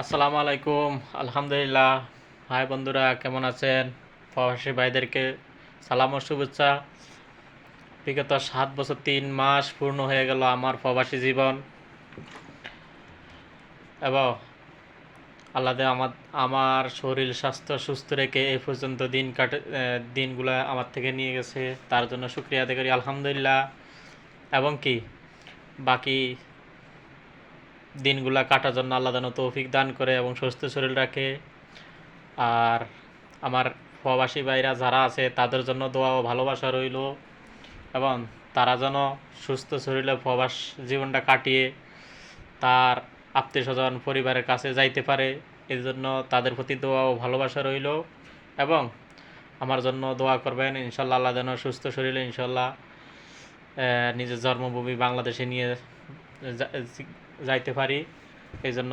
আসসালামু আলাইকুম। আলহামদুলিল্লাহ। হাই বন্ধুরা, কেমন আছেন? প্রবাসী ভাইদেরকে সালাম ও শুভেচ্ছা। বিগত 7 বছর 3 মাস পূর্ণ হয়ে গেল আমার প্রবাসী জীবন, এবং আল্লাহ আমার আমার শরীর স্বাস্থ্য সুস্থ রেখে এই পর্যন্ত দিনগুলো আমার থেকে নিয়ে গেছে। তার জন্য শুকরিয়া আদায় করি আলহামদুলিল্লাহ। এবং কি বাকি দিনগুলা কাটার জন্য আল্লাহ যেন তৌফিক দান করে এবং সুস্থ শরীর রাখে। আর আমার প্রবাসী ভাইরা যারা আছে তাদের জন্য দোয়া ও ভালোবাসা রইল, এবং তারা যেন সুস্থ শরীরে প্রবাস জীবনটা কাটিয়ে তার আত্মীয় স্বজন পরিবারের কাছে যাইতে পারে। এই জন্য তাদের প্রতি দোয়া ও ভালোবাসা রইল, এবং আমার জন্য দোয়া করবেন ইনশাল্লাহ। আল্লাহ যেন সুস্থ শরীরে ইনশাল্লাহ নিজের জন্মভূমি বাংলাদেশে নিয়ে যাইতে পারি, এই জন্য